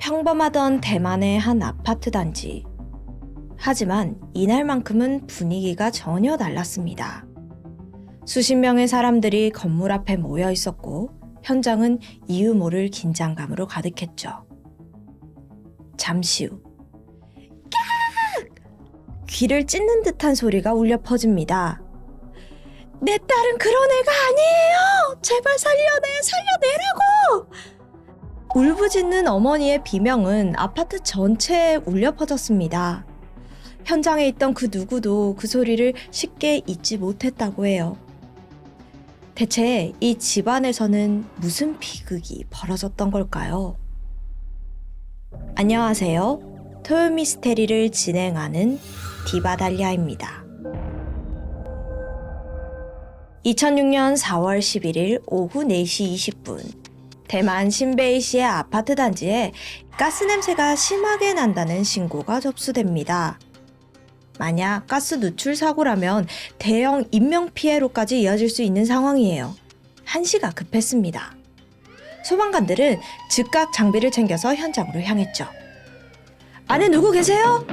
평범하던 대만의 한 아파트 단지. 하지만 이날만큼은 분위기가 전혀 달랐습니다. 수십 명의 사람들이 건물 앞에 모여 있었고 현장은 이유 모를 긴장감으로 가득했죠. 잠시 후 깍! 귀를 찢는 듯한 소리가 울려 퍼집니다. 내 딸은 그런 애가 아니에요! 제발 살려내라고! 울부짖는 어머니의 비명은 아파트 전체에 울려 퍼졌습니다. 현장에 있던 그 누구도 그 소리를 쉽게 잊지 못했다고 해요. 대체 이 집안에서는 무슨 비극이 벌어졌던 걸까요? 안녕하세요. 토요미스테리를 진행하는 디바달리아입니다. 2006년 4월 11일 오후 4시 20분 대만 신베이시의 아파트 단지에 가스 냄새가 심하게 난다는 신고가 접수됩니다. 만약 가스 누출 사고라면 대형 인명피해로까지 이어질 수 있는 상황이에요. 한시가 급했습니다. 소방관들은 즉각 장비를 챙겨서 현장으로 향했죠. 안에 누구 계세요?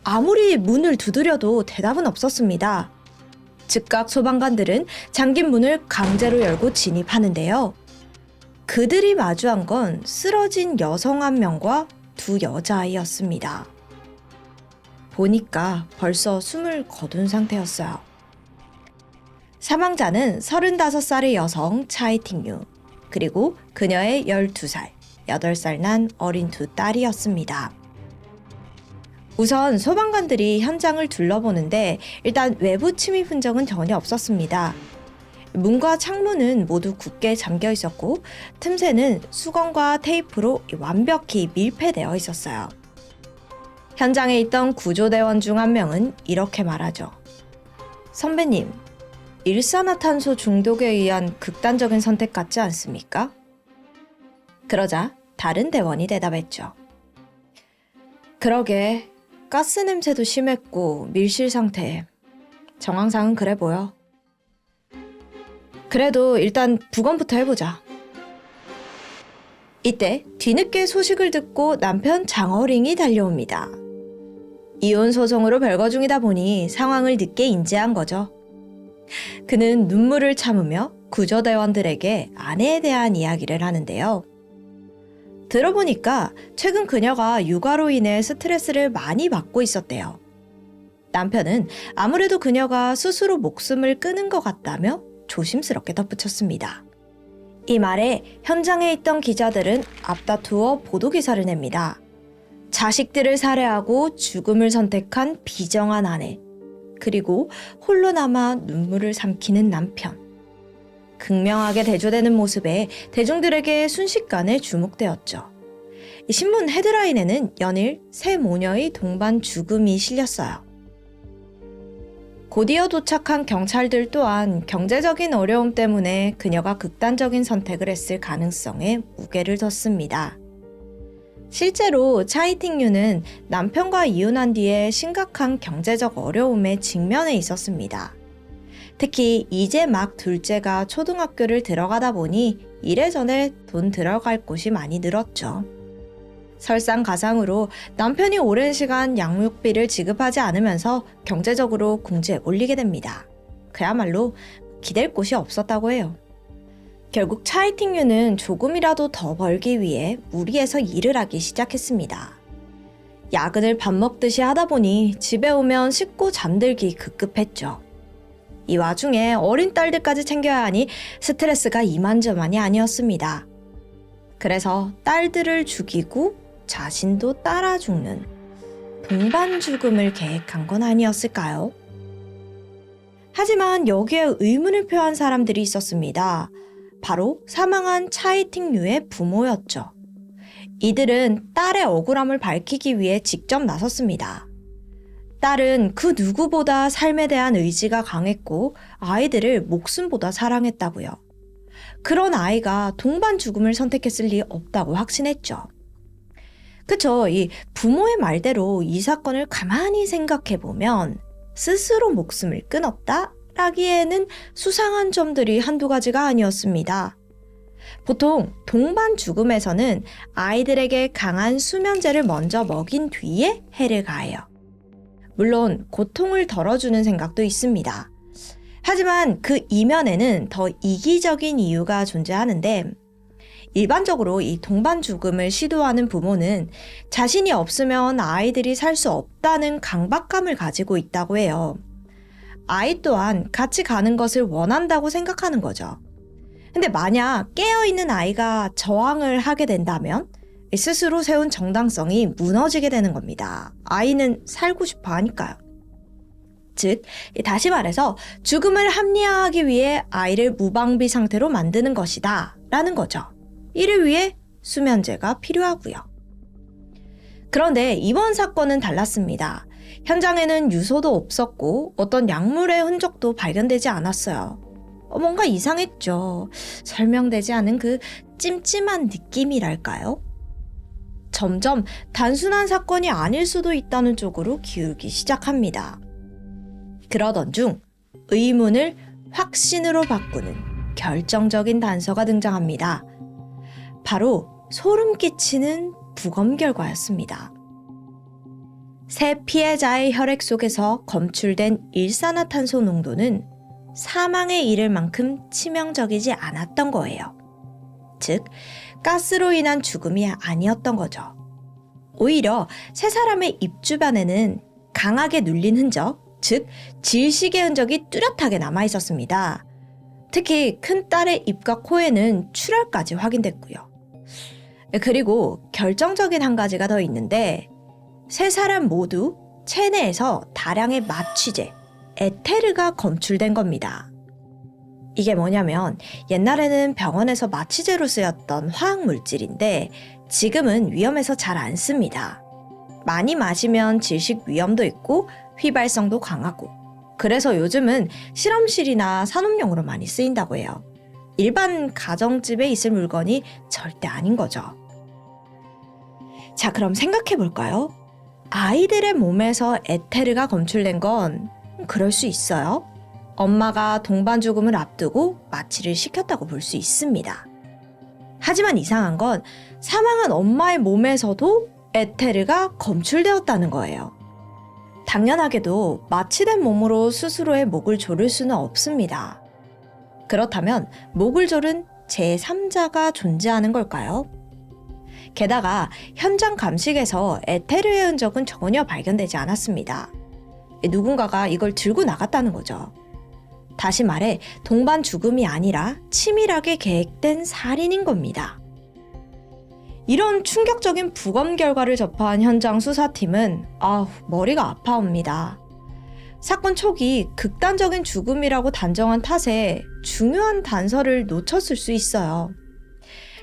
아무리 문을 두드려도 대답은 없었습니다. 즉각 소방관들은 잠긴 문을 강제로 열고 진입하는데요. 그들이 마주한 건 쓰러진 여성 한 명과 두 여자아이였습니다. 보니까 벌써 숨을 거둔 상태였어요. 사망자는 35살의 여성 차이팅유, 그리고 그녀의 12살, 8살 난 어린 두 딸이었습니다. 우선 소방관들이 현장을 둘러보는데 일단 외부 침입 흔적은 전혀 없었습니다. 문과 창문은 모두 굳게 잠겨 있었고 틈새는 수건과 테이프로 완벽히 밀폐되어 있었어요. 현장에 있던 구조대원 중 한 명은 이렇게 말하죠. 선배님, 일산화탄소 중독에 의한 극단적인 선택 같지 않습니까? 그러자 다른 대원이 대답했죠. 그러게, 가스 냄새도 심했고 밀실 상태. 정황상은 그래 보여. 그래도 일단 부검부터 해보자. 이때 뒤늦게 소식을 듣고 남편 장어링이 달려옵니다. 이혼 소송으로 별거 중이다 보니 상황을 늦게 인지한 거죠. 그는 눈물을 참으며 구조대원들에게 아내에 대한 이야기를 하는데요. 들어보니까 최근 그녀가 육아로 인해 스트레스를 많이 받고 있었대요. 남편은 아무래도 그녀가 스스로 목숨을 끊은 것 같다며 조심스럽게 덧붙였습니다. 이 말에 현장에 있던 기자들은 앞다투어 보도기사를 냅니다. 자식들을 살해하고 죽음을 선택한 비정한 아내, 그리고 홀로 남아 눈물을 삼키는 남편. 극명하게 대조되는 모습에 대중들에게 순식간에 주목되었죠. 신문 헤드라인에는 연일 새 모녀의 동반 죽음이 실렸어요. 곧이어 도착한 경찰들 또한 경제적인 어려움 때문에 그녀가 극단적인 선택을 했을 가능성에 무게를 뒀습니다. 실제로 차이팅유는 남편과 이혼한 뒤에 심각한 경제적 어려움에 직면해 있었습니다. 특히 이제 막 둘째가 초등학교를 들어가다 보니 이래저래 돈 들어갈 곳이 많이 늘었죠. 설상가상으로 남편이 오랜 시간 양육비를 지급하지 않으면서 경제적으로 궁지에 몰리게 됩니다. 그야말로 기댈 곳이 없었다고 해요. 결국 차이팅유는 조금이라도 더 벌기 위해 무리해서 일을 하기 시작했습니다. 야근을 밥 먹듯이 하다 보니 집에 오면 씻고 잠들기 급급했죠. 이 와중에 어린 딸들까지 챙겨야 하니 스트레스가 이만저만이 아니었습니다. 그래서 딸들을 죽이고 자신도 따라 죽는 동반 죽음을 계획한 건 아니었을까요? 하지만 여기에 의문을 표한 사람들이 있었습니다. 바로 사망한 차이팅유의 부모였죠. 이들은 딸의 억울함을 밝히기 위해 직접 나섰습니다. 딸은 그 누구보다 삶에 대한 의지가 강했고 아이들을 목숨보다 사랑했다고요. 그런 아이가 동반 죽음을 선택했을 리 없다고 확신했죠. 그쵸, 이 부모의 말대로 이 사건을 가만히 생각해보면 스스로 목숨을 끊었다? 라기에는 수상한 점들이 한두 가지가 아니었습니다. 보통 동반 죽음에서는 아이들에게 강한 수면제를 먼저 먹인 뒤에 해를 가해요. 물론 고통을 덜어주는 생각도 있습니다. 하지만 그 이면에는 더 이기적인 이유가 존재하는데, 일반적으로 이 동반 죽음을 시도하는 부모는 자신이 없으면 아이들이 살 수 없다는 강박감을 가지고 있다고 해요. 아이 또한 같이 가는 것을 원한다고 생각하는 거죠. 근데 만약 깨어있는 아이가 저항을 하게 된다면 스스로 세운 정당성이 무너지게 되는 겁니다. 아이는 살고 싶어 하니까요. 즉, 다시 말해서 죽음을 합리화하기 위해 아이를 무방비 상태로 만드는 것이다 라는 거죠. 이를 위해 수면제가 필요하고요. 그런데 이번 사건은 달랐습니다. 현장에는 유서도 없었고 어떤 약물의 흔적도 발견되지 않았어요. 뭔가 이상했죠. 설명되지 않은 그 찜찜한 느낌이랄까요? 점점 단순한 사건이 아닐 수도 있다는 쪽으로 기울기 시작합니다. 그러던 중 의문을 확신으로 바꾸는 결정적인 단서가 등장합니다. 바로 소름 끼치는 부검 결과였습니다. 세 피해자의 혈액 속에서 검출된 일산화탄소 농도는 사망에 이를 만큼 치명적이지 않았던 거예요. 즉, 가스로 인한 죽음이 아니었던 거죠. 오히려 세 사람의 입 주변에는 강하게 눌린 흔적, 즉 질식의 흔적이 뚜렷하게 남아 있었습니다. 특히 큰딸의 입과 코에는 출혈까지 확인됐고요. 그리고 결정적인 한 가지가 더 있는데, 세 사람 모두 체내에서 다량의 마취제, 에테르가 검출된 겁니다. 이게 뭐냐면 옛날에는 병원에서 마취제로 쓰였던 화학물질인데 지금은 위험해서 잘 안 씁니다. 많이 마시면 질식 위험도 있고 휘발성도 강하고, 그래서 요즘은 실험실이나 산업용으로 많이 쓰인다고 해요. 일반 가정집에 있을 물건이 절대 아닌 거죠. 자, 그럼 생각해 볼까요? 아이들의 몸에서 에테르가 검출된 건 그럴 수 있어요. 엄마가 동반 죽음을 앞두고 마취를 시켰다고 볼 수 있습니다. 하지만 이상한 건 사망한 엄마의 몸에서도 에테르가 검출되었다는 거예요. 당연하게도 마취된 몸으로 스스로의 목을 조를 수는 없습니다. 그렇다면 목을 조른 제3자가 존재하는 걸까요? 게다가 현장 감식에서 에테르의 흔적은 전혀 발견되지 않았습니다. 누군가가 이걸 들고 나갔다는 거죠. 다시 말해 동반 죽음이 아니라 치밀하게 계획된 살인인 겁니다. 이런 충격적인 부검 결과를 접한 현장 수사팀은 머리가 아파옵니다. 사건 초기 극단적인 죽음이라고 단정한 탓에 중요한 단서를 놓쳤을 수 있어요.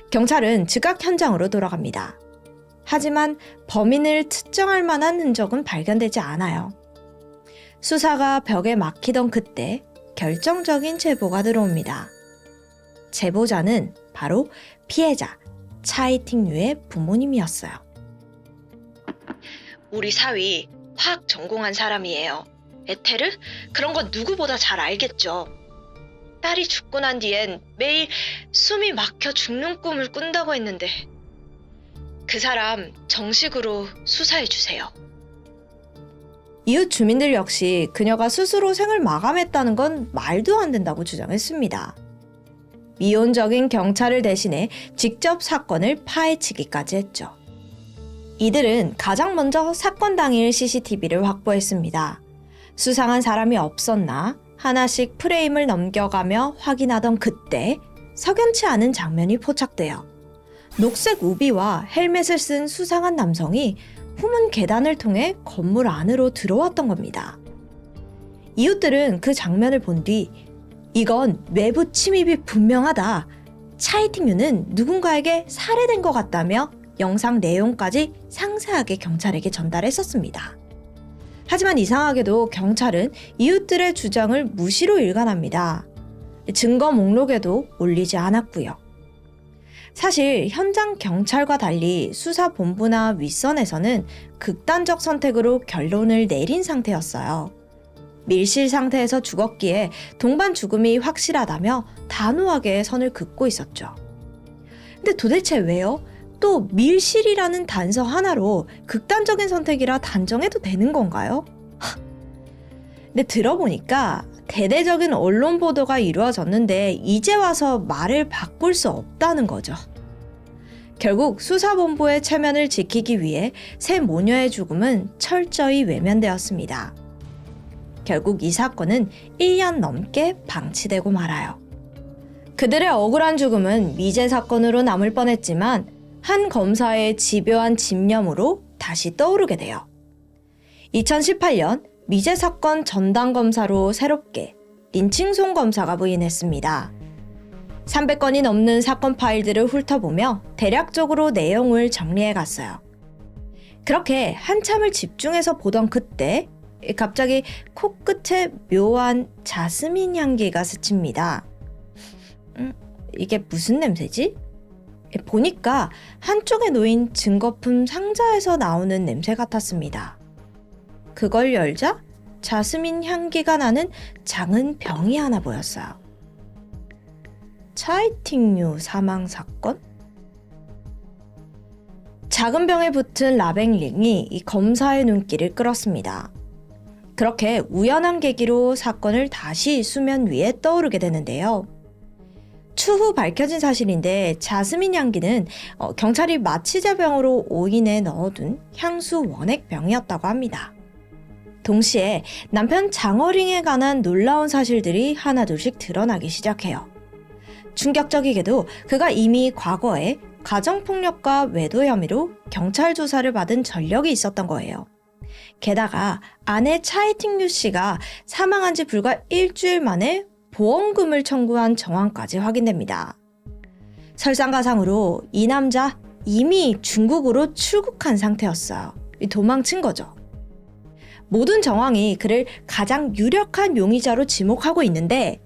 경찰은 즉각 현장으로 돌아갑니다. 하지만 범인을 특정할 만한 흔적은 발견되지 않아요. 수사가 벽에 막히던 그때 결정적인 제보가 들어옵니다. 제보자는 바로 피해자 차이팅류의 부모님이었어요. 우리 사위 화학 전공한 사람이에요. 에테르? 그런 건 누구보다 잘 알겠죠. 딸이 죽고 난 뒤엔 매일 숨이 막혀 죽는 꿈을 꾼다고 했는데 그 사람 정식으로 수사해 주세요. 이웃 주민들 역시 그녀가 스스로 생을 마감했다는 건 말도 안 된다고 주장했습니다. 미온적인 경찰을 대신해 직접 사건을 파헤치기까지 했죠. 이들은 가장 먼저 사건 당일 CCTV를 확보했습니다. 수상한 사람이 없었나 하나씩 프레임을 넘겨가며 확인하던 그때 석연치 않은 장면이 포착돼요. 녹색 우비와 헬멧을 쓴 수상한 남성이 후문 계단을 통해 건물 안으로 들어왔던 겁니다. 이웃들은 그 장면을 본 뒤 이건 외부 침입이 분명하다. 차이팅류는 누군가에게 살해된 것 같다며 영상 내용까지 상세하게 경찰에게 전달했었습니다. 하지만 이상하게도 경찰은 이웃들의 주장을 무시로 일관합니다. 증거 목록에도 올리지 않았고요. 사실 현장 경찰과 달리 수사본부나 윗선에서는 극단적 선택으로 결론을 내린 상태였어요. 밀실 상태에서 죽었기에 동반 죽음이 확실하다며 단호하게 선을 긋고 있었죠. 근데 도대체 왜요? 또 밀실이라는 단서 하나로 극단적인 선택이라 단정해도 되는 건가요? 근데 들어보니까 대대적인 언론 보도가 이루어졌는데 이제 와서 말을 바꿀 수 없다는 거죠. 결국 수사본부의 체면을 지키기 위해 세 모녀의 죽음은 철저히 외면되었습니다. 결국 이 사건은 1년 넘게 방치되고 말아요. 그들의 억울한 죽음은 미제 사건으로 남을 뻔했지만 한 검사의 집요한 집념으로 다시 떠오르게 돼요. 2018년 미제 사건 전담 검사로 새롭게 린칭송 검사가 부임했습니다. 300건이 넘는 사건 파일들을 훑어보며 대략적으로 내용을 정리해 갔어요. 그렇게 한참을 집중해서 보던 그때 갑자기 코끝에 묘한 자스민 향기가 스칩니다. 이게 무슨 냄새지? 보니까 한쪽에 놓인 증거품 상자에서 나오는 냄새 같았습니다. 그걸 열자 자스민 향기가 나는 작은 병이 하나 보였어요. 차이팅류 사망 사건? 작은 병에 붙은 라벨링이 이 검사의 눈길을 끌었습니다. 그렇게 우연한 계기로 사건을 다시 수면 위에 떠오르게 되는데요. 추후 밝혀진 사실인데 자스민 향기는 경찰이 마취제병으로 오인에 넣어둔 향수 원액병이었다고 합니다. 동시에 남편 장어링에 관한 놀라운 사실들이 하나둘씩 드러나기 시작해요. 충격적이게도 그가 이미 과거에 가정폭력과 외도 혐의로 경찰 조사를 받은 전력이 있었던 거예요. 게다가 아내 차이팅류 씨가 사망한 지 불과 일주일 만에 보험금을 청구한 정황까지 확인됩니다. 설상가상으로 이 남자 이미 중국으로 출국한 상태였어요. 도망친 거죠. 모든 정황이 그를 가장 유력한 용의자로 지목하고 있는데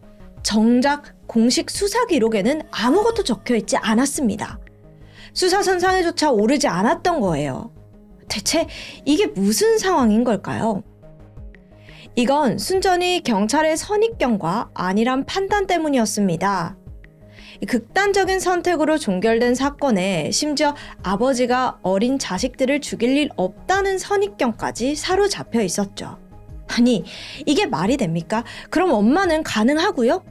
정작 공식 수사 기록에는 아무것도 적혀있지 않았습니다. 수사선상에조차 오르지 않았던 거예요. 대체 이게 무슨 상황인 걸까요? 이건 순전히 경찰의 선입견과 안일한 판단 때문이었습니다. 극단적인 선택으로 종결된 사건에 심지어 아버지가 어린 자식들을 죽일 일 없다는 선입견까지 사로잡혀 있었죠. 아니, 이게 말이 됩니까? 그럼 엄마는 가능하고요?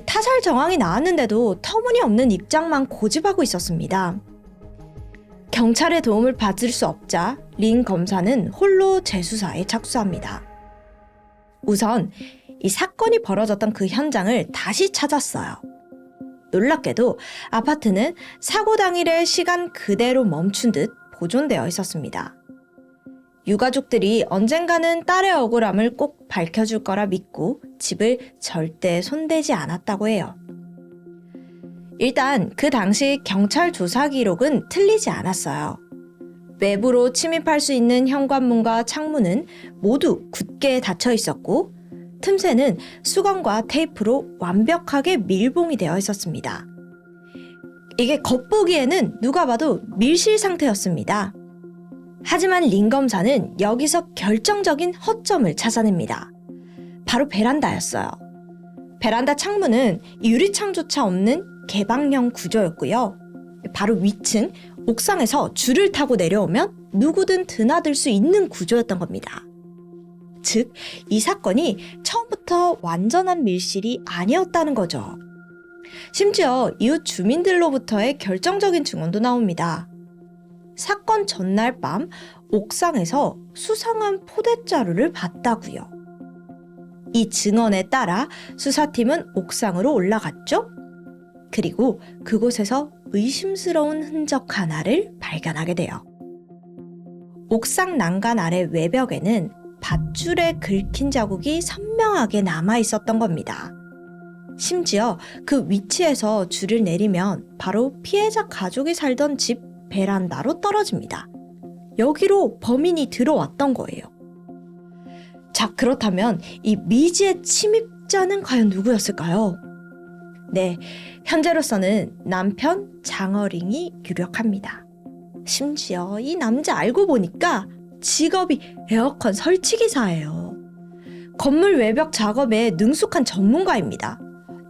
타살 정황이 나왔는데도 터무니없는 입장만 고집하고 있었습니다. 경찰의 도움을 받을 수 없자 린 검사는 홀로 재수사에 착수합니다. 우선 이 사건이 벌어졌던 그 현장을 다시 찾았어요. 놀랍게도 아파트는 사고 당일의 시간 그대로 멈춘 듯 보존되어 있었습니다. 유가족들이 언젠가는 딸의 억울함을 꼭 밝혀줄 거라 믿고 집을 절대 손대지 않았다고 해요. 일단 그 당시 경찰 조사 기록은 틀리지 않았어요. 외부로 침입할 수 있는 현관문과 창문은 모두 굳게 닫혀 있었고 틈새는 수건과 테이프로 완벽하게 밀봉이 되어 있었습니다. 이게 겉보기에는 누가 봐도 밀실 상태였습니다. 하지만 린 검사는 여기서 결정적인 허점을 찾아냅니다. 바로 베란다였어요. 베란다 창문은 유리창조차 없는 개방형 구조였고요. 바로 위층, 옥상에서 줄을 타고 내려오면 누구든 드나들 수 있는 구조였던 겁니다. 즉, 이 사건이 처음부터 완전한 밀실이 아니었다는 거죠. 심지어 이웃 주민들로부터의 결정적인 증언도 나옵니다. 사건 전날 밤 옥상에서 수상한 포대자루를 봤다고요. 이 증언에 따라 수사팀은 옥상으로 올라갔죠. 그리고 그곳에서 의심스러운 흔적 하나를 발견하게 돼요. 옥상 난간 아래 외벽에는 밧줄에 긁힌 자국이 선명하게 남아 있었던 겁니다. 심지어 그 위치에서 줄을 내리면 바로 피해자 가족이 살던 집 베란다로 떨어집니다. 여기로 범인이 들어왔던 거예요. 자, 그렇다면 이 미지의 침입자는 과연 누구였을까요? 네, 현재로서는 남편 장어링이 유력합니다. 심지어 이 남자 알고 보니까 직업이 에어컨 설치기사예요. 건물 외벽 작업에 능숙한 전문가입니다.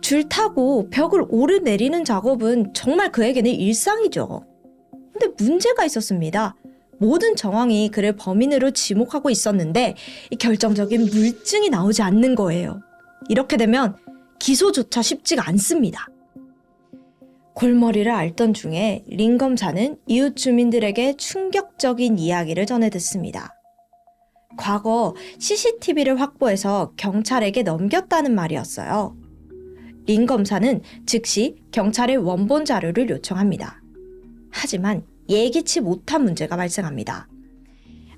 줄 타고 벽을 오르내리는 작업은 정말 그에게는 일상이죠. 근데 문제가 있었습니다. 모든 정황이 그를 범인으로 지목하고 있었는데 이 결정적인 물증이 나오지 않는 거예요. 이렇게 되면 기소조차 쉽지가 않습니다. 골머리를 앓던 중에 린 검사는 이웃 주민들에게 충격적인 이야기를 전해 듣습니다. 과거 CCTV를 확보해서 경찰에게 넘겼다는 말이었어요. 린 검사는 즉시 경찰에 원본 자료를 요청합니다. 하지만 예기치 못한 문제가 발생합니다.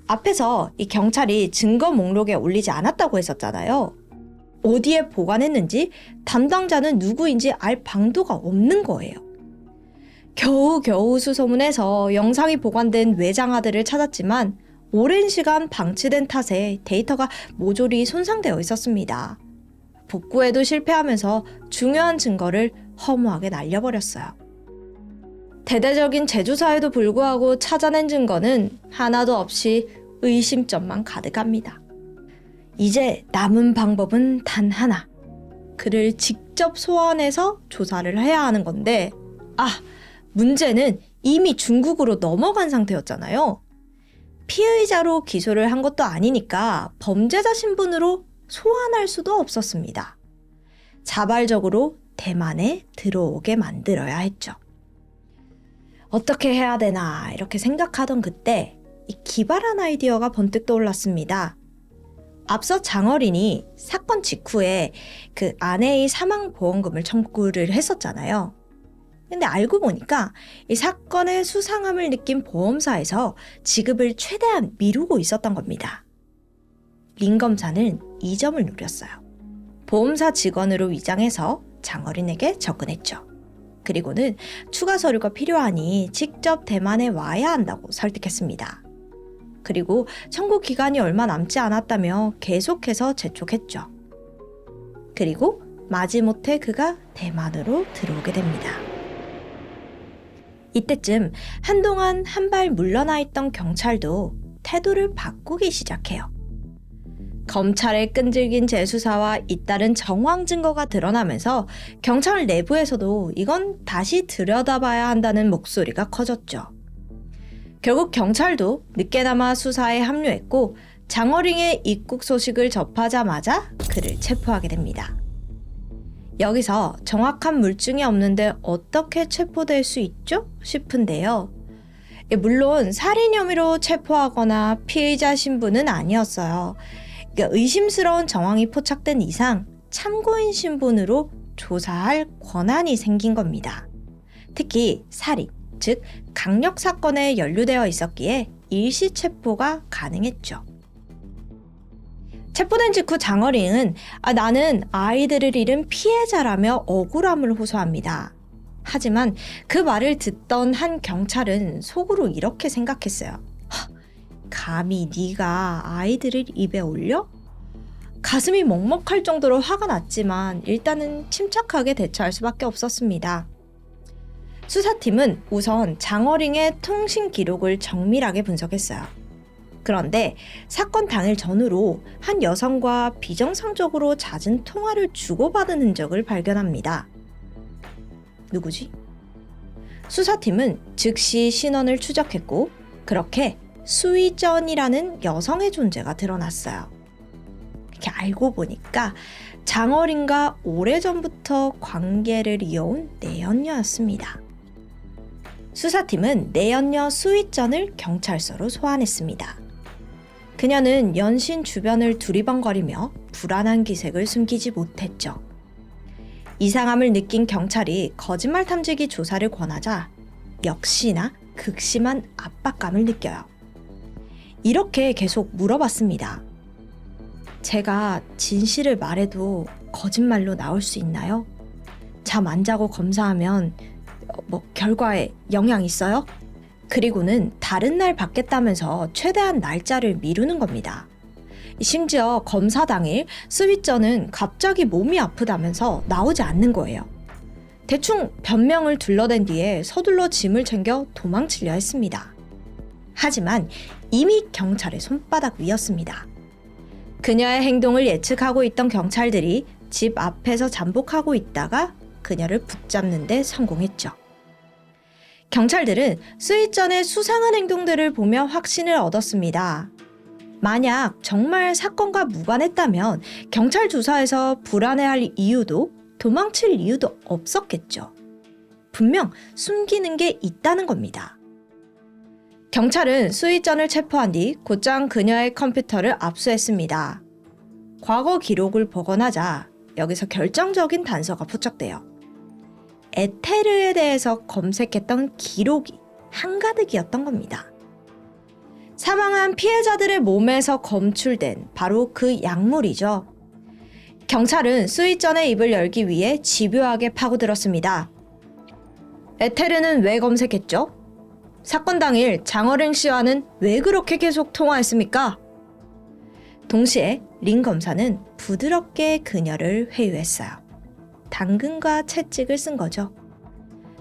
앞에서 이 경찰이 증거 목록에 올리지 않았다고 했었잖아요. 어디에 보관했는지 담당자는 누구인지 알 방도가 없는 거예요. 겨우겨우 수소문해서 영상이 보관된 외장하드를 찾았지만 오랜 시간 방치된 탓에 데이터가 모조리 손상되어 있었습니다. 복구에도 실패하면서 중요한 증거를 허무하게 날려버렸어요. 대대적인 재조사에도 불구하고 찾아낸 증거는 하나도 없이 의심점만 가득합니다. 이제 남은 방법은 단 하나. 그를 직접 소환해서 조사를 해야 하는 건데, 문제는 이미 중국으로 넘어간 상태였잖아요. 피의자로 기소를 한 것도 아니니까 범죄자 신분으로 소환할 수도 없었습니다. 자발적으로 대만에 들어오게 만들어야 했죠. 어떻게 해야 되나 이렇게 생각하던 그때 이 기발한 아이디어가 번뜩 떠올랐습니다. 앞서 장어린이 사건 직후에 그 아내의 사망보험금을 청구를 했었잖아요. 근데 알고 보니까 이 사건의 수상함을 느낀 보험사에서 지급을 최대한 미루고 있었던 겁니다. 린 검사는 이 점을 노렸어요. 보험사 직원으로 위장해서 장어린에게 접근했죠. 그리고는 추가 서류가 필요하니 직접 대만에 와야 한다고 설득했습니다. 그리고 청구 기간이 얼마 남지 않았다며 계속해서 재촉했죠. 그리고 마지못해 그가 대만으로 들어오게 됩니다. 이때쯤 한동안 한 발 물러나 있던 경찰도 태도를 바꾸기 시작해요. 검찰의 끈질긴 재수사와 잇따른 정황 증거가 드러나면서 경찰 내부에서도 이건 다시 들여다봐야 한다는 목소리가 커졌죠. 결국 경찰도 늦게나마 수사에 합류했고 장어링의 입국 소식을 접하자마자 그를 체포하게 됩니다. 여기서 정확한 물증이 없는데 어떻게 체포될 수 있죠? 싶은데요. 물론 살인 혐의로 체포하거나 피의자 신분은 아니었어요. 의심스러운 정황이 포착된 이상 참고인 신분으로 조사할 권한이 생긴 겁니다. 특히 살인, 즉 강력 사건에 연루되어 있었기에 일시 체포가 가능했죠. 체포된 직후 장어링은 나는 아이들을 잃은 피해자라며 억울함을 호소합니다. 하지만 그 말을 듣던 한 경찰은 속으로 이렇게 생각했어요. 감히 네가 아이들을 입에 올려? 가슴이 먹먹할 정도로 화가 났지만 일단은 침착하게 대처할 수밖에 없었습니다. 수사팀은 우선 장어링의 통신 기록을 정밀하게 분석했어요. 그런데 사건 당일 전후로 한 여성과 비정상적으로 잦은 통화를 주고받은 흔적을 발견합니다. 누구지? 수사팀은 즉시 신원을 추적했고 그렇게 수이전이라는 여성의 존재가 드러났어요. 이렇게 알고 보니까 장어린과 오래전부터 관계를 이어온 내연녀였습니다. 수사팀은 내연녀 수이전을 경찰서로 소환했습니다. 그녀는 연신 주변을 두리번거리며 불안한 기색을 숨기지 못했죠. 이상함을 느낀 경찰이 거짓말 탐지기 조사를 권하자 역시나 극심한 압박감을 느껴요. 이렇게 계속 물어봤습니다. 제가 진실을 말해도 거짓말로 나올 수 있나요? 잠 안 자고 검사하면 결과에 영향 있어요? 그리고는 다른 날 받겠다면서 최대한 날짜를 미루는 겁니다. 심지어 검사 당일 스윗전은 갑자기 몸이 아프다면서 나오지 않는 거예요. 대충 변명을 둘러댄 뒤에 서둘러 짐을 챙겨 도망치려 했습니다. 하지만 이미 경찰의 손바닥 위였습니다. 그녀의 행동을 예측하고 있던 경찰들이 집 앞에서 잠복하고 있다가 그녀를 붙잡는 데 성공했죠. 경찰들은 수희전의 수상한 행동들을 보며 확신을 얻었습니다. 만약 정말 사건과 무관했다면 경찰 조사에서 불안해할 이유도 도망칠 이유도 없었겠죠. 분명 숨기는 게 있다는 겁니다. 경찰은 수희전을 체포한 뒤 곧장 그녀의 컴퓨터를 압수했습니다. 과거 기록을 복원하자 여기서 결정적인 단서가 포착돼요. 에테르에 대해서 검색했던 기록이 한가득이었던 겁니다. 사망한 피해자들의 몸에서 검출된 바로 그 약물이죠. 경찰은 수희전의 입을 열기 위해 집요하게 파고들었습니다. 에테르는 왜 검색했죠? 사건 당일 장어랭 씨와는 왜 그렇게 계속 통화했습니까? 동시에 린 검사는 부드럽게 그녀를 회유했어요. 당근과 채찍을 쓴 거죠.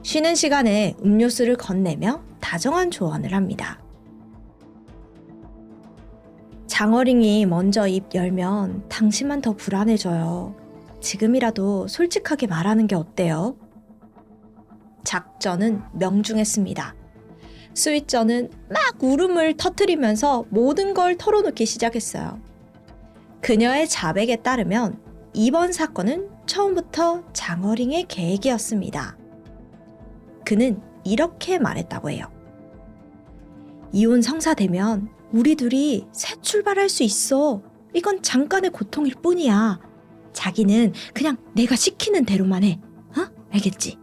쉬는 시간에 음료수를 건네며 다정한 조언을 합니다. 장어링이 먼저 입 열면 당신만 더 불안해져요. 지금이라도 솔직하게 말하는 게 어때요? 작전은 명중했습니다. 수희전은 막 울음을 터뜨리면서 모든 걸 털어놓기 시작했어요. 그녀의 자백에 따르면 이번 사건은 처음부터 장어링의 계획이었습니다. 그는 이렇게 말했다고 해요. 이혼 성사되면 우리 둘이 새 출발할 수 있어. 이건 잠깐의 고통일 뿐이야. 자기는 그냥 내가 시키는 대로만 해. 알겠지?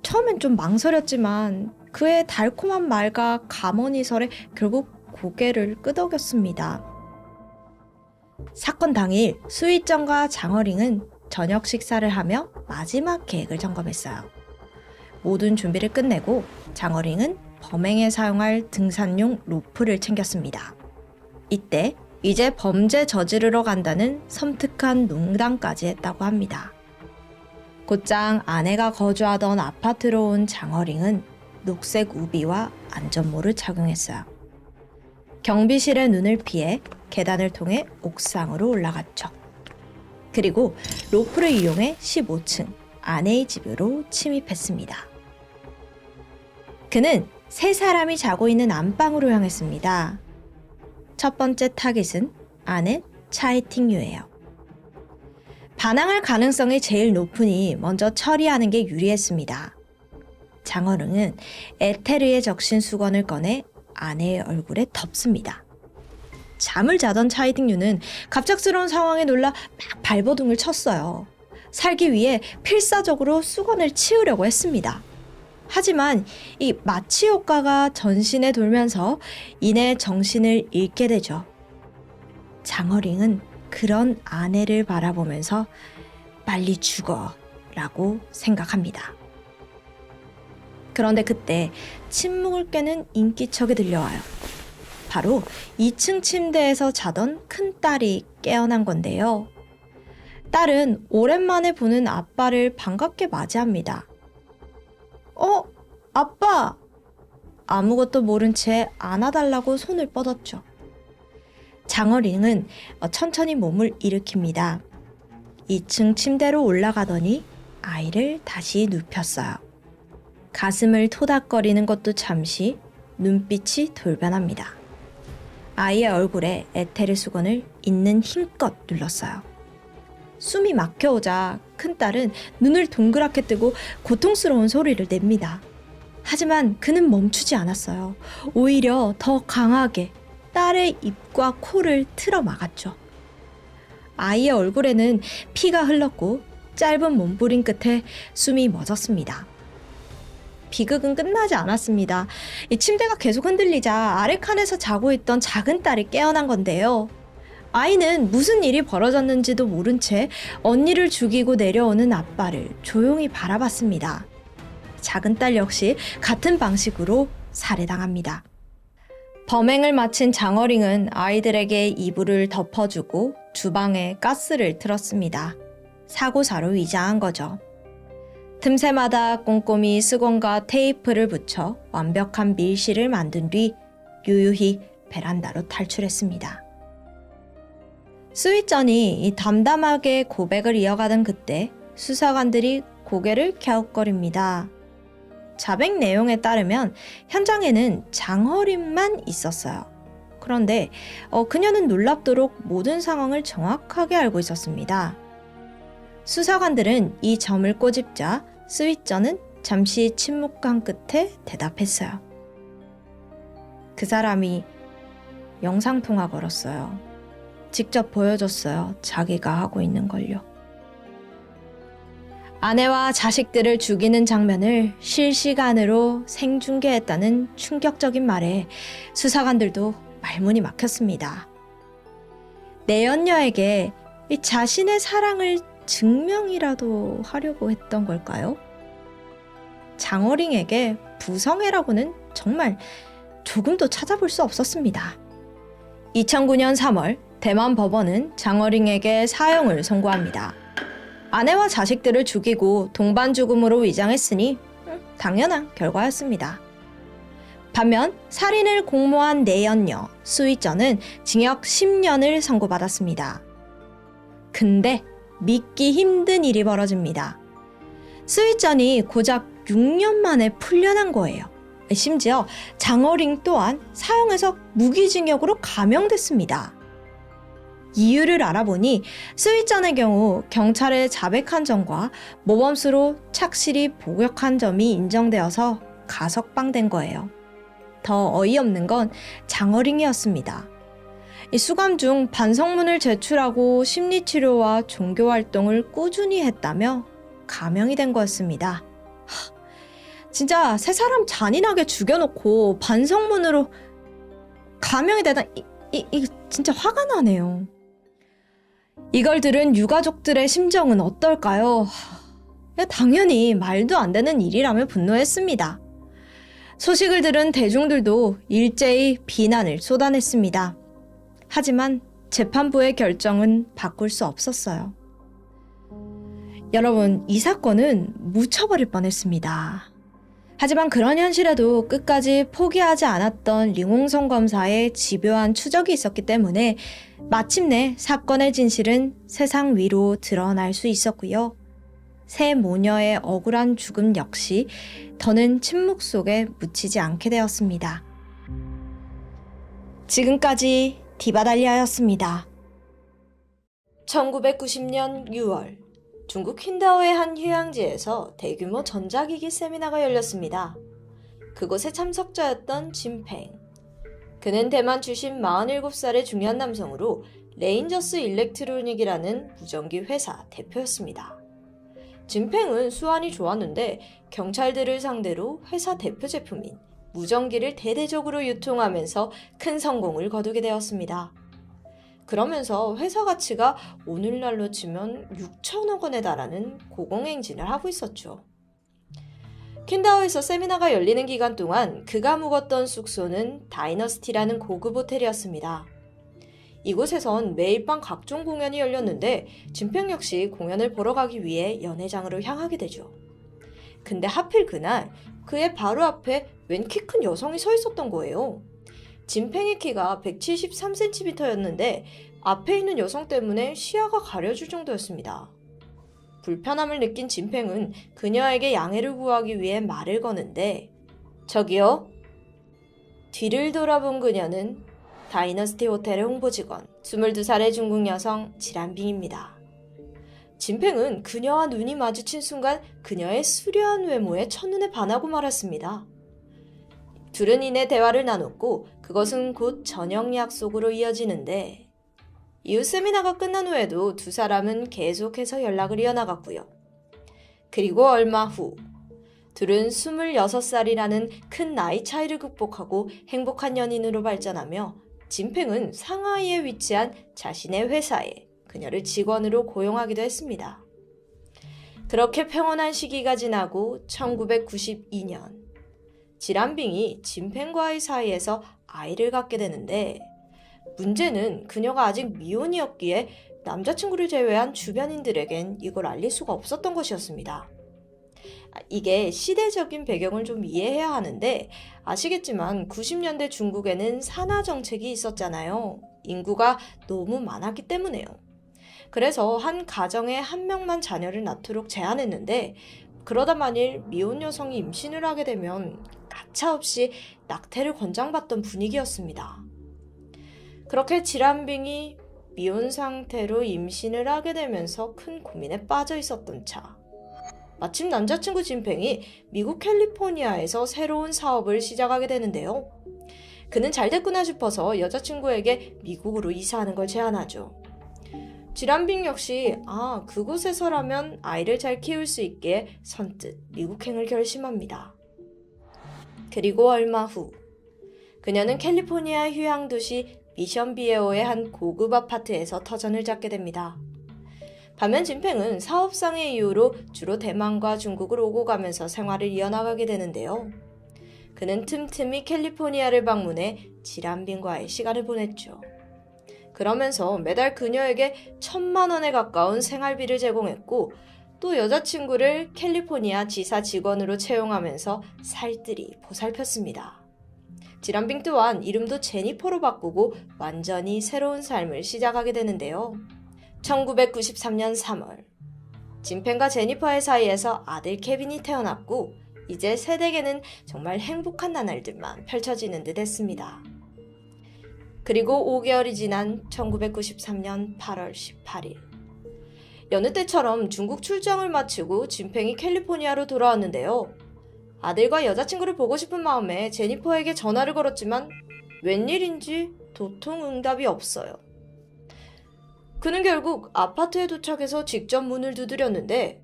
처음엔 좀 망설였지만 그의 달콤한 말과 감언이설에 결국 고개를 끄덕였습니다. 사건 당일 수희전과 장어링은 저녁 식사를 하며 마지막 계획을 점검했어요. 모든 준비를 끝내고 장어링은 범행에 사용할 등산용 로프를 챙겼습니다. 이때 이제 범죄 저지르러 간다는 섬뜩한 농담까지 했다고 합니다. 곧장 아내가 거주하던 아파트로 온 장어링은 녹색 우비와 안전모를 착용했어요. 경비실의 눈을 피해 계단을 통해 옥상으로 올라갔죠. 그리고 로프를 이용해 15층 아내의 집으로 침입했습니다. 그는 세 사람이 자고 있는 안방으로 향했습니다. 첫 번째 타깃은 아내 차이팅유예요. 반항할 가능성이 제일 높으니 먼저 처리하는 게 유리했습니다. 장어릉은 에테르에 적신 수건을 꺼내 아내의 얼굴에 덮습니다. 잠을 자던 차이팅유는 갑작스러운 상황에 놀라 막 발버둥을 쳤어요. 살기 위해 필사적으로 수건을 치우려고 했습니다. 하지만 이 마취 효과가 전신에 돌면서 이내 정신을 잃게 되죠. 장어링은 그런 아내를 바라보면서 빨리 죽어 라고 생각합니다. 그런데 그때 침묵을 깨는 인기척이 들려와요. 바로 2층 침대에서 자던 큰딸이 깨어난 건데요. 딸은 오랜만에 보는 아빠를 반갑게 맞이합니다. 아빠! 아무것도 모른 채 안아달라고 손을 뻗었죠. 장어링은 천천히 몸을 일으킵니다. 2층 침대로 올라가더니 아이를 다시 눕혔어요. 가슴을 토닥거리는 것도 잠시 눈빛이 돌변합니다. 아이의 얼굴에 에테르 수건을 있는 힘껏 눌렀어요. 숨이 막혀오자 큰딸은 눈을 동그랗게 뜨고 고통스러운 소리를 냅니다. 하지만 그는 멈추지 않았어요. 오히려 더 강하게 딸의 입과 코를 틀어 막았죠. 아이의 얼굴에는 피가 흘렀고 짧은 몸부림 끝에 숨이 멎었습니다. 비극은 끝나지 않았습니다. 이 침대가 계속 흔들리자 아래 칸에서 자고 있던 작은 딸이 깨어난 건데요. 아이는 무슨 일이 벌어졌는지도 모른 채 언니를 죽이고 내려오는 아빠를 조용히 바라봤습니다. 작은 딸 역시 같은 방식으로 살해당합니다. 범행을 마친 장어링은 아이들에게 이불을 덮어주고 주방에 가스를 틀었습니다. 사고사로 위장한 거죠. 틈새마다 꼼꼼히 수건과 테이프를 붙여 완벽한 밀실을 만든 뒤 유유히 베란다로 탈출했습니다. 스윗전이 이 담담하게 고백을 이어가던 그때 수사관들이 고개를 갸웃거립니다. 자백 내용에 따르면 현장에는 장허림만 있었어요. 그런데 그녀는 놀랍도록 모든 상황을 정확하게 알고 있었습니다. 수사관들은 이 점을 꼬집자 스윗전은 잠시 침묵한 끝에 대답했어요. 그 사람이 영상통화 걸었어요. 직접 보여줬어요. 자기가 하고 있는 걸요. 아내와 자식들을 죽이는 장면을 실시간으로 생중계했다는 충격적인 말에 수사관들도 말문이 막혔습니다. 내연녀에게 자신의 사랑을 증명이라도 하려고 했던 걸까요? 장어링에게 부성애라고는 정말 조금도 찾아볼 수 없었습니다. 2009년 3월 대만 법원은 장어링에게 사형을 선고합니다. 아내와 자식들을 죽이고 동반 죽음으로 위장했으니 당연한 결과였습니다. 반면 살인을 공모한 내연녀 스윗전은 징역 10년을 선고받았습니다. 근데 믿기 힘든 일이 벌어집니다. 스윗전이 고작 6년 만에 풀려난 거예요. 심지어 장어링 또한 사형에서 무기징역으로 감형됐습니다. 이유를 알아보니 스윗전의 경우 경찰의 자백한 점과 모범수로 착실히 복역한 점이 인정되어서 가석방된 거예요. 더 어이없는 건 장어링이었습니다. 수감 중 반성문을 제출하고 심리치료와 종교활동을 꾸준히 했다며 감형이 된 거였습니다. 진짜 세 사람 잔인하게 죽여놓고 반성문으로 감형이 되다 이 진짜 화가 나네요. 이걸 들은 유가족들의 심정은 어떨까요? 당연히 말도 안 되는 일이라며 분노했습니다. 소식을 들은 대중들도 일제히 비난을 쏟아냈습니다. 하지만 재판부의 결정은 바꿀 수 없었어요. 여러분, 이 사건은 묻혀버릴 뻔했습니다. 하지만 그런 현실에도 끝까지 포기하지 않았던 링홍성 검사의 집요한 추적이 있었기 때문에 마침내 사건의 진실은 세상 위로 드러날 수 있었고요. 새 모녀의 억울한 죽음 역시 더는 침묵 속에 묻히지 않게 되었습니다. 지금까지 디바달리아였습니다. 1990년 6월 중국 퀸다오의 한 휴양지에서 대규모 전자기기 세미나가 열렸습니다. 그곳에 참석자였던 진팽. 그는 대만 출신 47살의 중년 남성으로 레인저스 일렉트로닉이라는 무전기 회사 대표였습니다. 진팽은 수완이 좋았는데 경찰들을 상대로 회사 대표 제품인 무전기를 대대적으로 유통하면서 큰 성공을 거두게 되었습니다. 그러면서 회사 가치가 오늘날로 치면 6천억 원에 달하는 고공행진을 하고 있었죠. 퀸다오에서 세미나가 열리는 기간 동안 그가 묵었던 숙소는 다이너스티라는 고급 호텔이었습니다. 이곳에선 매일 밤 각종 공연이 열렸는데 진팽 역시 공연을 보러 가기 위해 연회장으로 향하게 되죠. 근데 하필 그날 그의 바로 앞에 웬 키 큰 여성이 서 있었던 거예요. 진팽의 키가 173cm였는데 앞에 있는 여성 때문에 시야가 가려질 정도였습니다. 불편함을 느낀 진팽은 그녀에게 양해를 구하기 위해 말을 거는데 저기요? 뒤를 돌아본 그녀는 다이너스티 호텔의 홍보직원 22살의 중국 여성 지란빙입니다. 진팽은 그녀와 눈이 마주친 순간 그녀의 수려한 외모에 첫눈에 반하고 말았습니다. 둘은 이내 대화를 나눴고 그것은 곧 저녁 약속으로 이어지는데 이후 세미나가 끝난 후에도 두 사람은 계속해서 연락을 이어나갔고요. 그리고 얼마 후 둘은 26살이라는 큰 나이 차이를 극복하고 행복한 연인으로 발전하며 진팽은 상하이에 위치한 자신의 회사에 그녀를 직원으로 고용하기도 했습니다. 그렇게 평온한 시기가 지나고 1992년 지란빙이 진팽과의 사이에서 아이를 갖게 되는데 문제는 그녀가 아직 미혼이었기에 남자친구를 제외한 주변인들에겐 이걸 알릴 수가 없었던 것이었습니다. 이게 시대적인 배경을 좀 이해해야 하는데 아시겠지만 90년대 중국에는 산하 정책이 있었잖아요. 인구가 너무 많았기 때문에요. 그래서 한 가정에 한 명만 자녀를 낳도록 제한했는데 그러다 만일 미혼 여성이 임신을 하게 되면 가차없이 낙태를 권장받던 분위기였습니다. 그렇게 질환빙이 미혼 상태로 임신을 하게 되면서 큰 고민에 빠져 있었던 차. 마침 남자친구 진팽이 미국 캘리포니아에서 새로운 사업을 시작하게 되는데요. 그는 잘 됐구나 싶어서 여자친구에게 미국으로 이사하는 걸 제안하죠. 질환빙 역시 그곳에서라면 아이를 잘 키울 수 있게 선뜻 미국행을 결심합니다. 그리고 얼마 후 그녀는 캘리포니아 휴양 도시 미션비에오의 한 고급 아파트에서 터전을 잡게 됩니다. 반면 진팽은 사업상의 이유로 주로 대만과 중국을 오고 가면서 생활을 이어나가게 되는데요. 그는 틈틈이 캘리포니아를 방문해 질환빙과의 시간을 보냈죠. 그러면서 매달 그녀에게 1,000만 원에 가까운 생활비를 제공했고 또 여자친구를 캘리포니아 지사 직원으로 채용하면서 살뜰히 보살폈습니다. 질환빙 또한 이름도 제니퍼로 바꾸고 완전히 새로운 삶을 시작하게 되는데요. 1993년 3월 진팽과 제니퍼의 사이에서 아들 케빈이 태어났고 이제 세대에게는 정말 행복한 나날들만 펼쳐지는 듯 했습니다. 그리고 5개월이 지난 1993년 8월 18일 여느 때처럼 중국 출장을 마치고 진팽이 캘리포니아로 돌아왔는데요. 아들과 여자친구를 보고 싶은 마음에 제니퍼에게 전화를 걸었지만 웬일인지 도통 응답이 없어요. 그는 결국 아파트에 도착해서 직접 문을 두드렸는데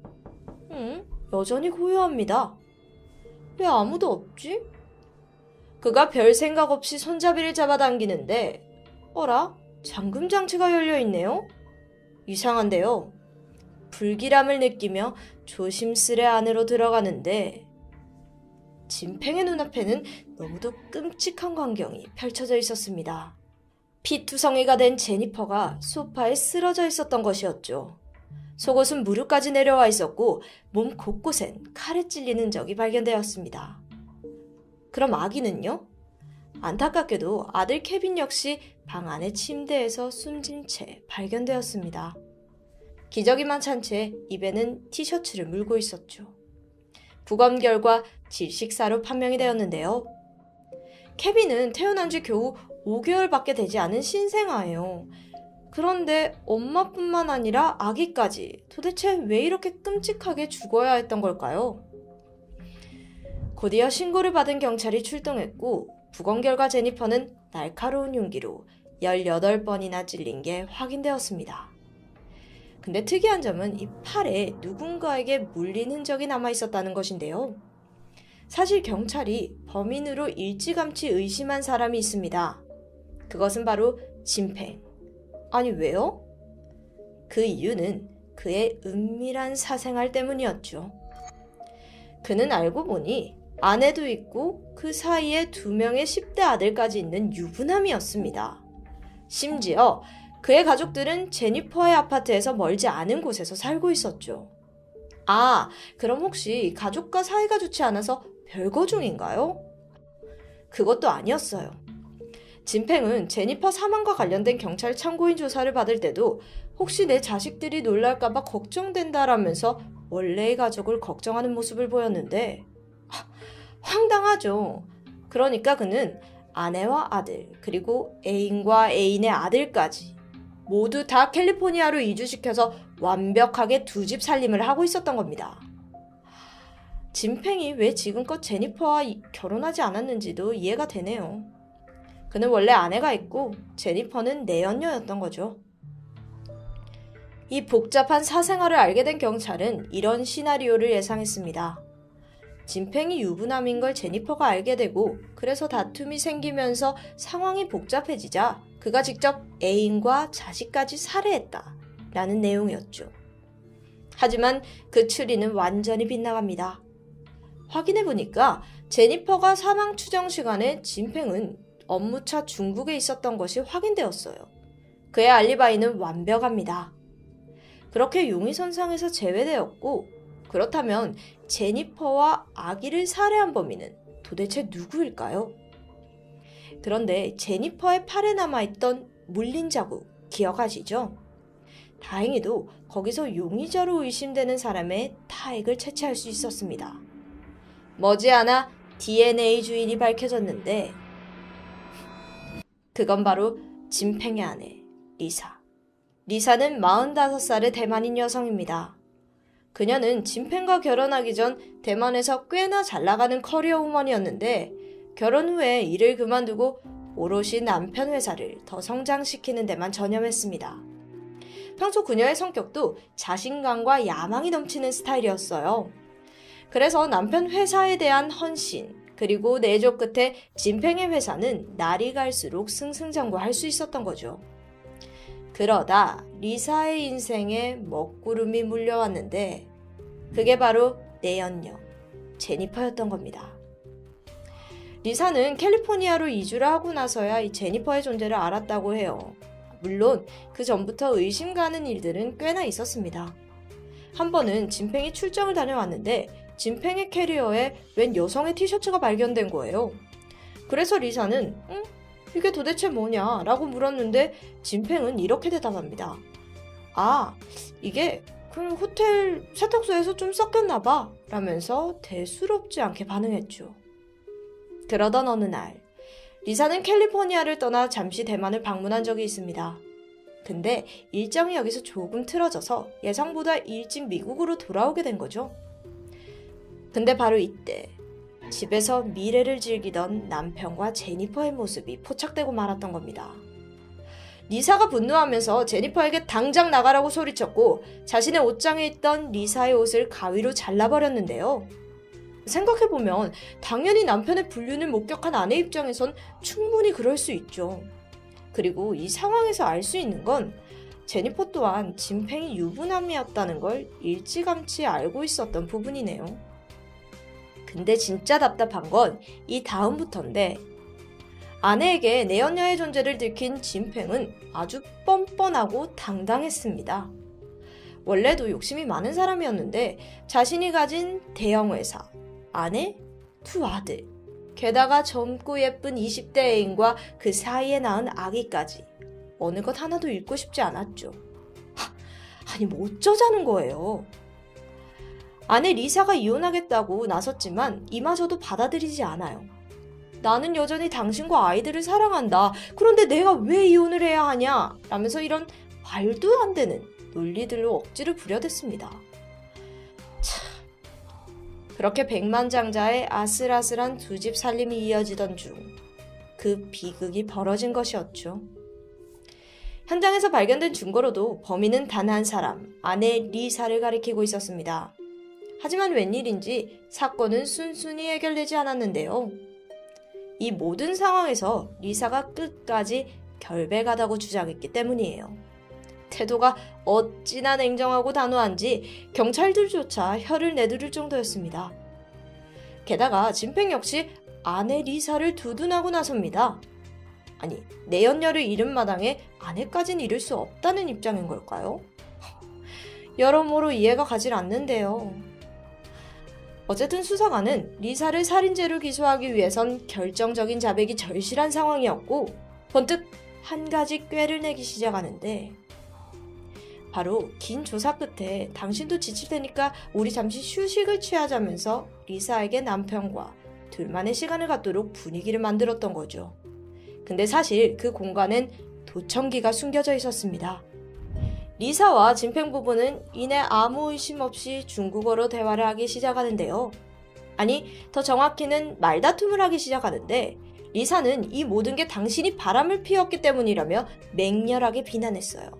여전히 고요합니다. 왜 아무도 없지? 그가 별 생각 없이 손잡이를 잡아당기는데 어라? 잠금 장치가 열려있네요? 이상한데요. 불길함을 느끼며 조심스레 안으로 들어가는데 진팽의 눈앞에는 너무도 끔찍한 광경이 펼쳐져 있었습니다. 피투성이가 된 제니퍼가 소파에 쓰러져 있었던 것이었죠. 속옷은 무릎까지 내려와 있었고 몸 곳곳엔 칼에 찔리는 적이 발견되었습니다. 그럼 아기는요? 안타깝게도 아들 케빈 역시 방 안의 침대에서 숨진 채 발견되었습니다. 기저귀만 찬 채 입에는 티셔츠를 물고 있었죠. 부검 결과 질식사로 판명이 되었는데요. 케빈은 태어난 지 겨우 5개월밖에 되지 않은 신생아예요. 그런데 엄마뿐만 아니라 아기까지 도대체 왜 이렇게 끔찍하게 죽어야 했던 걸까요? 곧이어 신고를 받은 경찰이 출동했고 부검 결과 제니퍼는 날카로운 흉기로 18번이나 찔린 게 확인되었습니다. 근데 특이한 점은 이 팔에 누군가에게 물린 흔적이 남아있었다는 것인데요. 사실 경찰이 범인으로 일찌감치 의심한 사람이 있습니다. 그것은 바로 진팽. 아니 왜요? 그 이유는 그의 은밀한 사생활 때문이었죠. 그는 알고 보니 아내도 있고 그 사이에 2명의 10대 아들까지 있는 유부남이었습니다. 심지어 그의 가족들은 제니퍼의 아파트에서 멀지 않은 곳에서 살고 있었죠. 그럼 혹시 가족과 사이가 좋지 않아서 별거 중인가요? 그것도 아니었어요. 진팽은 제니퍼 사망과 관련된 경찰 참고인 조사를 받을 때도 혹시 내 자식들이 놀랄까봐 걱정된다라면서 원래의 가족을 걱정하는 모습을 보였는데 황당하죠. 그러니까 그는 아내와 아들 그리고 애인과 애인의 아들까지 모두 다 캘리포니아로 이주시켜서 완벽하게 2집 살림을 하고 있었던 겁니다. 진팽이 왜 지금껏 제니퍼와 결혼하지 않았는지도 이해가 되네요. 그는 원래 아내가 있고 제니퍼는 내연녀였던 거죠. 이 복잡한 사생활을 알게 된 경찰은 이런 시나리오를 예상했습니다. 진팽이 유부남인 걸 제니퍼가 알게 되고 그래서 다툼이 생기면서 상황이 복잡해지자 그가 직접 애인과 자식까지 살해했다 라는 내용이었죠. 하지만 그 추리는 완전히 빗나갑니다. 확인해보니까 제니퍼가 사망 추정 시간에 진팽은 업무차 중국에 있었던 것이 확인되었어요. 그의 알리바이는 완벽합니다. 그렇게 용의선상에서 제외되었고 그렇다면 제니퍼와 아기를 살해한 범인은 도대체 누구일까요? 그런데 제니퍼의 팔에 남아있던 물린 자국 기억하시죠? 다행히도 거기서 용의자로 의심되는 사람의 타액을 채취할 수 있었습니다. 머지않아 DNA 주인이 밝혀졌는데 그건 바로 진팽의 아내 리사. 리사는 45살의 대만인 여성입니다. 그녀는 진팽과 결혼하기 전 대만에서 꽤나 잘나가는 커리어 우먼이었는데 결혼 후에 일을 그만두고 오롯이 남편 회사를 더 성장시키는 데만 전념했습니다. 평소 그녀의 성격도 자신감과 야망이 넘치는 스타일이었어요. 그래서 남편 회사에 대한 헌신, 그리고 내조 끝에 진팽의 회사는 날이 갈수록 승승장구할 수 있었던 거죠. 그러다 리사의 인생에 먹구름이 물려왔는데 그게 바로 내연녀 제니퍼였던 겁니다. 리사는 캘리포니아로 이주를 하고 나서야 이 제니퍼의 존재를 알았다고 해요. 물론 그 전부터 의심 가는 일들은 꽤나 있었습니다. 한 번은 진팽이 출장을 다녀왔는데 진팽의 캐리어에 웬 여성의 티셔츠가 발견된 거예요. 그래서 리사는 이게 도대체 뭐냐? 라고 물었는데 진팽은 이렇게 대답합니다. 아, 이게 그 호텔 세탁소에서 좀 섞였나 봐 라면서 대수롭지 않게 반응했죠. 그러던 어느 날 리사는 캘리포니아를 떠나 잠시 대만을 방문한 적이 있습니다. 근데 일정이 여기서 조금 틀어져서 예상보다 일찍 미국으로 돌아오게 된 거죠. 근데 바로 이때 집에서 미래를 즐기던 남편과 제니퍼의 모습이 포착되고 말았던 겁니다. 리사가 분노하면서 제니퍼에게 당장 나가라고 소리쳤고 자신의 옷장에 있던 리사의 옷을 가위로 잘라버렸는데요. 생각해보면 당연히 남편의 불륜을 목격한 아내 입장에선 충분히 그럴 수 있죠. 그리고 이 상황에서 알 수 있는 건 제니퍼 또한 진팽이 유부남이었다는 걸 일찌감치 알고 있었던 부분이네요. 근데 진짜 답답한 건 이 다음부터인데 아내에게 내연녀의 존재를 들킨 진팽은 아주 뻔뻔하고 당당했습니다. 원래도 욕심이 많은 사람이었는데 자신이 가진 대형 회사, 아내, 두 아들, 게다가 젊고 예쁜 20대 애인과 그 사이에 낳은 아기까지 어느 것 하나도 잃고 싶지 않았죠. 아니 뭐 어쩌자는 거예요. 아내 리사가 이혼하겠다고 나섰지만 이마저도 받아들이지 않아요. 나는 여전히 당신과 아이들을 사랑한다. 그런데 내가 왜 이혼을 해야 하냐? 라면서 이런 말도 안 되는 논리들로 억지를 부려댔습니다. 그렇게 백만장자의 아슬아슬한 두 집 살림이 이어지던 중 그 비극이 벌어진 것이었죠. 현장에서 발견된 증거로도 범인은 단 한 사람, 아내 리사를 가리키고 있었습니다. 하지만 웬일인지 사건은 순순히 해결되지 않았는데요. 이 모든 상황에서 리사가 끝까지 결백하다고 주장했기 때문이에요. 태도가 어찌나 냉정하고 단호한지 경찰들조차 혀를 내두를 정도였습니다. 게다가 진팽 역시 아내 리사를 두둔하고 나섭니다. 아니, 내연녀를 잃은 마당에 아내까지는 잃을 수 없다는 입장인 걸까요? 여러모로 이해가 가질 않는데요. 어쨌든 수사관은 리사를 살인죄로 기소하기 위해선 결정적인 자백이 절실한 상황이었고 번뜩 한 가지 꾀를 내기 시작하는데 바로 긴 조사 끝에 당신도 지칠 테니까 우리 잠시 휴식을 취하자면서 리사에게 남편과 둘만의 시간을 갖도록 분위기를 만들었던 거죠. 근데 사실 그 공간엔 도청기가 숨겨져 있었습니다. 리사와 진팽 부부는 이내 아무 의심 없이 중국어로 대화를 하기 시작하는데요. 아니, 더 정확히는 말다툼을 하기 시작하는데 리사는 이 모든 게 당신이 바람을 피웠기 때문이라며 맹렬하게 비난했어요.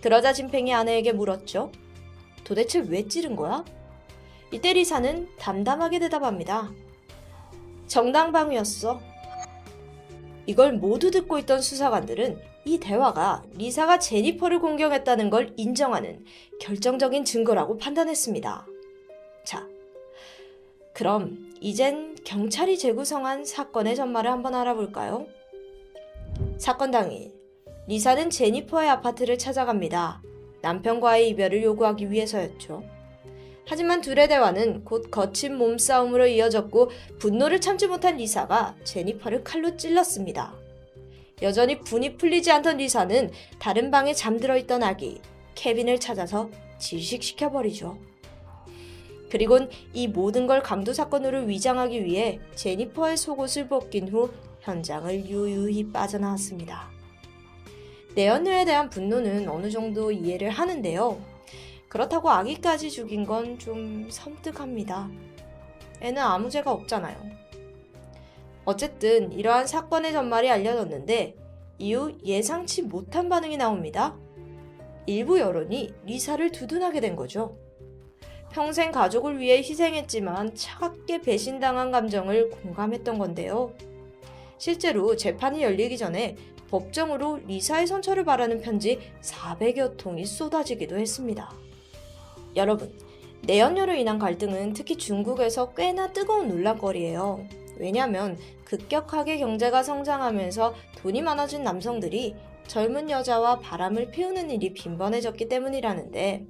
그러자 진팽이 아내에게 물었죠. 도대체 왜 찌른 거야? 이때 리사는 담담하게 대답합니다. 정당방위였어. 이걸 모두 듣고 있던 수사관들은 이 대화가 리사가 제니퍼를 공격했다는 걸 인정하는 결정적인 증거라고 판단했습니다. 자, 그럼 이젠 경찰이 재구성한 사건의 전말을 한번 알아볼까요? 사건 당일, 리사는 제니퍼의 아파트를 찾아갑니다. 남편과의 이별을 요구하기 위해서였죠. 하지만 둘의 대화는 곧 거친 몸싸움으로 이어졌고 분노를 참지 못한 리사가 제니퍼를 칼로 찔렀습니다. 여전히 분이 풀리지 않던 리사는 다른 방에 잠들어 있던 아기 케빈을 찾아서 질식시켜버리죠. 그리곤 이 모든 걸 강도 사건으로 위장하기 위해 제니퍼의 속옷을 벗긴 후 현장을 유유히 빠져나왔습니다. 내연녀에 대한 분노는 어느 정도 이해를 하는데요. 그렇다고 아기까지 죽인 건 좀 섬뜩합니다. 애는 아무 죄가 없잖아요. 어쨌든 이러한 사건의 전말이 알려졌는데 이후 예상치 못한 반응이 나옵니다. 일부 여론이 리사를 두둔하게 된 거죠. 평생 가족을 위해 희생했지만 차갑게 배신당한 감정을 공감했던 건데요. 실제로 재판이 열리기 전에 법정으로 리사의 선처를 바라는 편지 400여 통이 쏟아지기도 했습니다. 여러분, 내연녀로 인한 갈등은 특히 중국에서 꽤나 뜨거운 논란거리예요. 왜냐하면 급격하게 경제가 성장하면서 돈이 많아진 남성들이 젊은 여자와 바람을 피우는 일이 빈번해졌기 때문이라는데,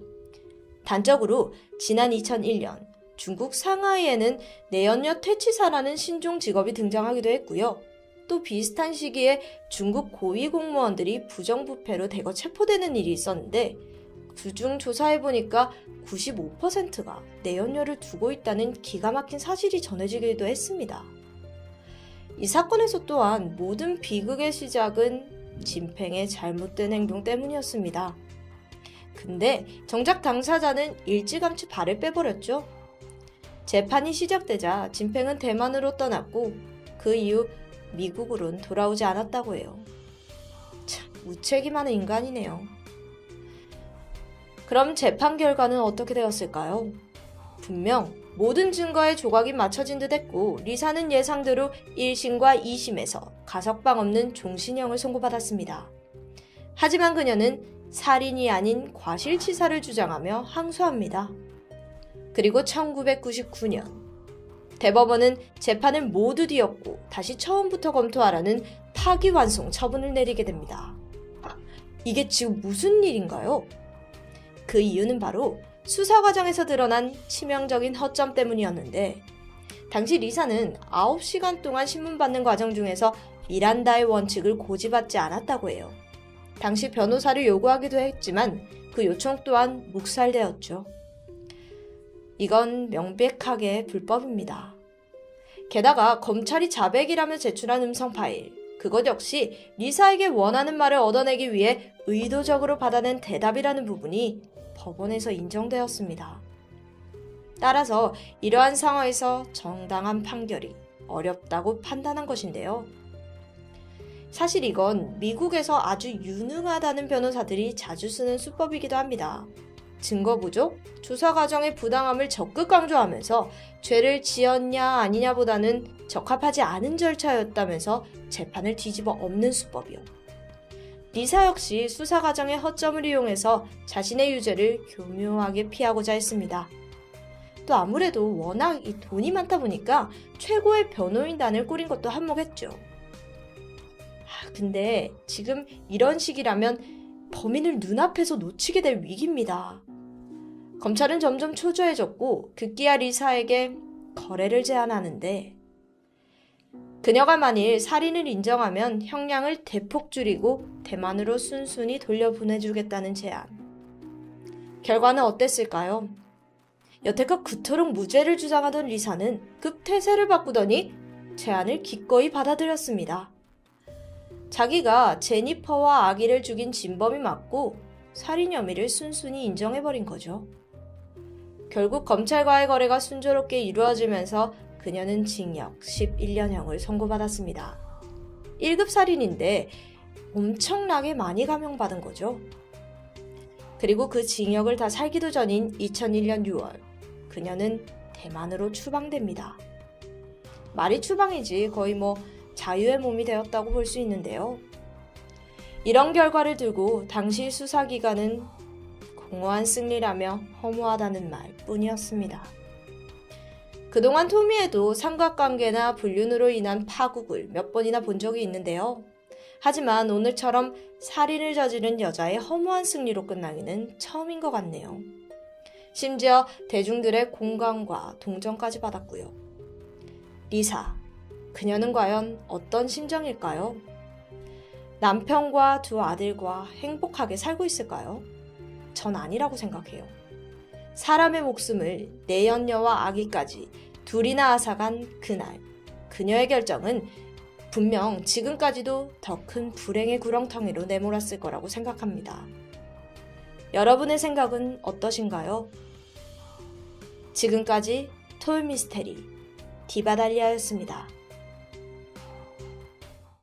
단적으로 지난 2001년 중국 상하이에는 내연녀 퇴치사라는 신종 직업이 등장하기도 했고요. 또 비슷한 시기에 중국 고위 공무원들이 부정부패로 대거 체포되는 일이 있었는데, 그중 조사해보니까 95%가 내연녀를 두고 있다는 기가 막힌 사실이 전해지기도 했습니다. 이 사건에서 또한 모든 비극의 시작은 진팽의 잘못된 행동 때문이었습니다. 근데 정작 당사자는 일찌감치 발을 빼버렸죠. 재판이 시작되자 진팽은 대만으로 떠났고 그 이후 미국으론 돌아오지 않았다고 해요. 참 무책임한 인간이네요. 그럼 재판 결과는 어떻게 되었을까요? 분명 모든 증거에 조각이 맞춰진 듯 했고 리사는 예상대로 1심과 2심에서 가석방 없는 종신형을 선고받았습니다. 하지만 그녀는 살인이 아닌 과실치사를 주장하며 항소합니다. 그리고 1999년 대법원은 재판을 모두 뒤엎고 다시 처음부터 검토하라는 파기환송 처분을 내리게 됩니다. 이게 지금 무슨 일인가요? 그 이유는 바로 수사 과정에서 드러난 치명적인 허점 때문이었는데, 당시 리사는 9시간 동안 신문 받는 과정 중에서 미란다의 원칙을 고집하지 않았다고 해요. 당시 변호사를 요구하기도 했지만 그 요청 또한 묵살되었죠. 이건 명백하게 불법입니다. 게다가 검찰이 자백이라며 제출한 음성 파일, 그것 역시 리사에게 원하는 말을 얻어내기 위해 의도적으로 받아낸 대답이라는 부분이 법원에서 인정되었습니다. 따라서 이러한 상황에서 정당한 판결이 어렵다고 판단한 것인데요. 사실 이건 미국에서 아주 유능하다는 변호사들이 자주 쓰는 수법이기도 합니다. 증거 부족, 조사 과정의 부당함을 적극 강조하면서 죄를 지었냐 아니냐보다는 적합하지 않은 절차였다면서 재판을 뒤집어 엎는 수법이요. 리사 역시 수사 과정의 허점을 이용해서 자신의 유죄를 교묘하게 피하고자 했습니다. 또 아무래도 워낙 이 돈이 많다 보니까 최고의 변호인단을 꾸린 것도 한몫했죠. 근데 지금 이런 식이라면 범인을 눈앞에서 놓치게 될 위기입니다. 검찰은 점점 초조해졌고 급기야 리사에게 거래를 제안하는데, 그녀가 만일 살인을 인정하면 형량을 대폭 줄이고 대만으로 순순히 돌려보내주겠다는 제안. 결과는 어땠을까요? 여태껏 그토록 무죄를 주장하던 리사는 급 태세를 바꾸더니 제안을 기꺼이 받아들였습니다. 자기가 제니퍼와 아기를 죽인 진범이 맞고 살인 혐의를 순순히 인정해버린 거죠. 결국 검찰과의 거래가 순조롭게 이루어지면서 그녀는 징역 11년형을 선고받았습니다. 1급 살인인데 엄청나게 많이 감형받은 거죠. 그리고 그 징역을 다 살기도 전인 2001년 6월, 그녀는 대만으로 추방됩니다. 말이 추방이지 거의 자유의 몸이 되었다고 볼 수 있는데요. 이런 결과를 두고 당시 수사기관은 공허한 승리라며 허무하다는 말뿐이었습니다. 그동안 토미에도 삼각관계나 불륜으로 인한 파국을 몇 번이나 본 적이 있는데요. 하지만 오늘처럼 살인을 저지른 여자의 허무한 승리로 끝나기는 처음인 것 같네요. 심지어 대중들의 공감과 동정까지 받았고요. 리사, 그녀는 과연 어떤 심정일까요? 남편과 두 아들과 행복하게 살고 있을까요? 전 아니라고 생각해요. 사람의 목숨을 내연녀와 아기까지 둘이나 앗아간 그날, 그녀의 결정은 분명 지금까지도 더 큰 불행의 구렁텅이로 내몰았을 거라고 생각합니다. 여러분의 생각은 어떠신가요? 지금까지 톨미스테리 디바달리아였습니다.